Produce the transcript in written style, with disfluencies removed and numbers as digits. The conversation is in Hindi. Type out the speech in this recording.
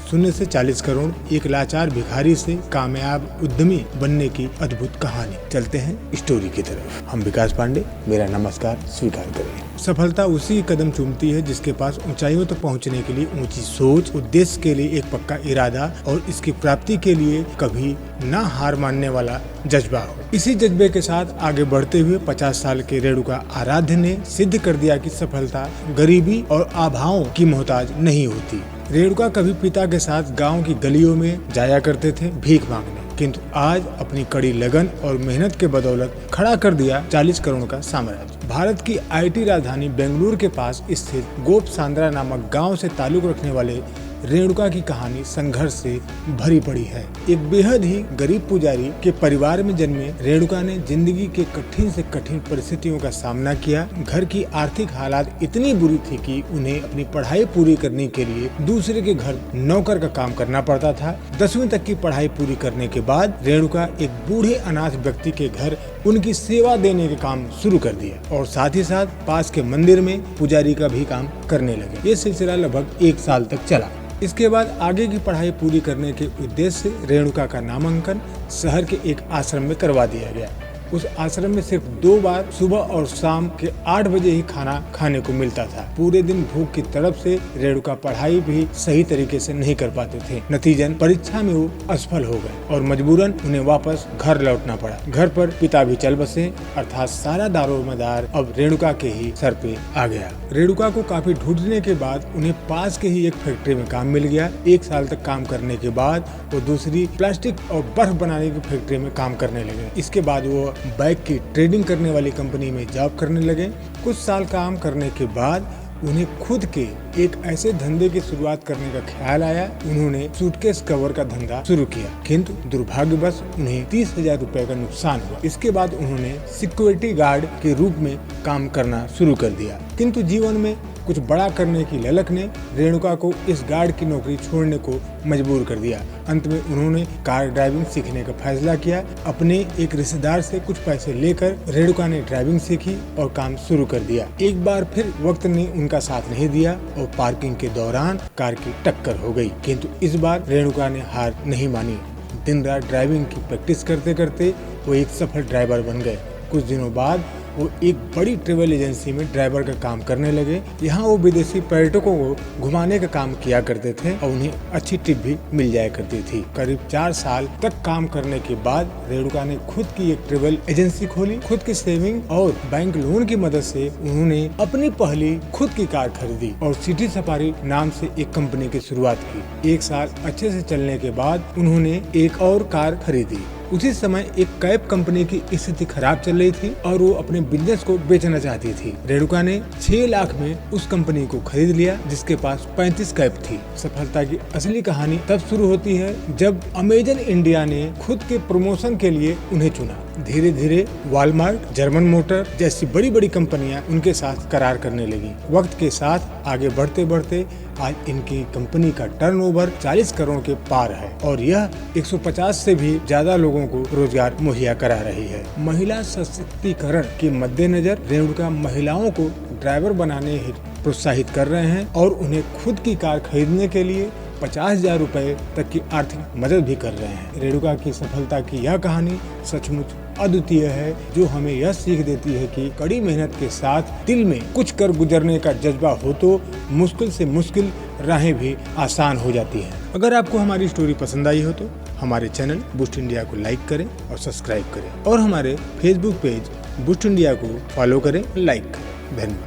शून्य से 40 करोड़, एक लाचार भिखारी से कामयाब उद्यमी बनने की अद्भुत कहानी। चलते हैं स्टोरी की तरफ। हम विकास पांडे, मेरा नमस्कार स्वीकार करें। सफलता उसी कदम चूमती है जिसके पास ऊंचाइयों तक पहुंचने के लिए ऊंची सोच, उद्देश्य के लिए एक पक्का इरादा और इसकी प्राप्ति के लिए कभी ना हार मानने वाला जज्बा हो। इसी जज्बे के साथ आगे बढ़ते हुए 50 साल के रेणुका आराध्य ने सिद्ध कर दिया कि सफलता गरीबी और अभावों की मोहताज नहीं होती। रेणुका कभी पिता के साथ गांव की गलियों में जाया करते थे भीख मांगने, किंतु आज अपनी कड़ी लगन और मेहनत के बदौलत खड़ा कर दिया 40 करोड़ का साम्राज्य। भारत की आईटी राजधानी बेंगलुरु के पास स्थित गोप सांद्रा नामक गांव से ताल्लुक रखने वाले रेणुका की कहानी संघर्ष से भरी पड़ी है। एक बेहद ही गरीब पुजारी के परिवार में जन्मे रेणुका ने जिंदगी के कठिन से कठिन परिस्थितियों का सामना किया। घर की आर्थिक हालात इतनी बुरी थी कि उन्हें अपनी पढ़ाई पूरी करने के लिए दूसरे के घर नौकर का काम करना पड़ता था। 10वीं तक की पढ़ाई पूरी करने के बाद रेणुका एक बूढ़े अनाथ व्यक्ति के घर उनकी सेवा देने के काम शुरू कर दिया और साथ ही साथ पास के मंदिर में पुजारी का भी काम करने लगे। ये सिलसिला लगभग 1 साल तक चला। इसके बाद आगे की पढ़ाई पूरी करने के उद्देश्य से रेणुका का नामांकन शहर के एक आश्रम में करवा दिया गया। उस आश्रम में सिर्फ 2 बार सुबह और शाम के 8 बजे ही खाना खाने को मिलता था। पूरे दिन भूख की तड़प से रेणुका पढ़ाई भी सही तरीके से नहीं कर पाते थे। नतीजन परीक्षा में वो असफल हो गए और मजबूरन उन्हें वापस घर लौटना पड़ा। घर पर पिता भी चल बसे, अर्थात सारा दारोमदार अब रेणुका के ही सर पे आ गया। रेणुका को काफी ढूंढने के बाद उन्हें पास के ही एक फैक्ट्री में काम मिल गया। 1 साल तक काम करने के बाद वो दूसरी प्लास्टिक और बर्फ बनाने की फैक्ट्री में काम करने लगे। इसके बाद वो बाइक की ट्रेडिंग करने वाली कंपनी में जॉब करने लगे। कुछ साल काम करने के बाद उन्हें खुद के एक ऐसे धंधे की शुरुआत करने का ख्याल आया। उन्होंने सूटकेस कवर का धंधा शुरू किया, किंतु दुर्भाग्यवश उन्हें 30,000 रुपए का नुकसान हुआ। इसके बाद उन्होंने सिक्योरिटी गार्ड के रूप में काम करना शुरू कर दिया, किंतु जीवन में कुछ बड़ा करने की ललक ने रेणुका को इस गार्ड की नौकरी छोड़ने को मजबूर कर दिया। अंत में उन्होंने कार ड्राइविंग सीखने का फैसला किया। अपने एक रिश्तेदार से कुछ पैसे लेकर रेणुका ने ड्राइविंग सीखी और काम शुरू कर दिया। एक बार फिर वक्त ने उनका साथ नहीं दिया और पार्किंग के दौरान कार की टक्कर हो गई, किंतु इस बार रेणुका ने हार नहीं मानी। दिन रात ड्राइविंग की प्रैक्टिस करते करते वो एक सफल ड्राइवर बन गए। कुछ दिनों बाद वो एक बड़ी ट्रेवल एजेंसी में ड्राइवर का काम करने लगे। यहाँ वो विदेशी पर्यटकों को घुमाने का काम किया करते थे और उन्हें अच्छी टिप भी मिल जाया करती थी। करीब 4 साल तक काम करने के बाद रेणुका ने खुद की एक ट्रेवल एजेंसी खोली। खुद की सेविंग और बैंक लोन की मदद से उन्होंने अपनी पहली खुद की कार खरीदी और सिटी सफारी नाम से एक कंपनी की शुरुआत की। 1 साल अच्छे से चलने के बाद उन्होंने एक और कार खरीदी। उसी समय एक कैब कंपनी की स्थिति खराब चल रही थी और वो अपने बिजनेस को बेचना चाहती थी। रेणुका ने 6 लाख में उस कंपनी को खरीद लिया, जिसके पास 35 कैब थी। सफलता की असली कहानी तब शुरू होती है जब अमेजन इंडिया ने खुद के प्रमोशन के लिए उन्हें चुना। धीरे धीरे वॉलमार्ट, जर्मन मोटर जैसी बड़ी बड़ी कंपनियां उनके साथ करार करने लगी। वक्त के साथ आगे बढ़ते बढ़ते आज इनकी कंपनी का टर्नओवर 40 करोड़ के पार है और यह 150 से भी ज्यादा लोगों को रोजगार मुहैया करा रही है। महिला सशक्तिकरण के मद्देनजर रेणुका महिलाओं को ड्राइवर बनाने हेतु प्रोत्साहित कर रहे हैं और उन्हें खुद की कार खरीदने के लिए 50,000 रुपए तक की आर्थिक मदद भी कर रहे हैं। रेणुका की सफलता की यह कहानी सचमुच अद्वितीय है, जो हमें यह सीख देती है कि कड़ी मेहनत के साथ दिल में कुछ कर गुजरने का जज्बा हो तो मुश्किल से मुश्किल राहें भी आसान हो जाती हैं। अगर आपको हमारी स्टोरी पसंद आई हो तो हमारे चैनल बूस्ट इंडिया को लाइक करें और सब्सक्राइब करें और हमारे फेसबुक पेज बूस्ट इंडिया को फॉलो करें, लाइक करें। धन्यवाद।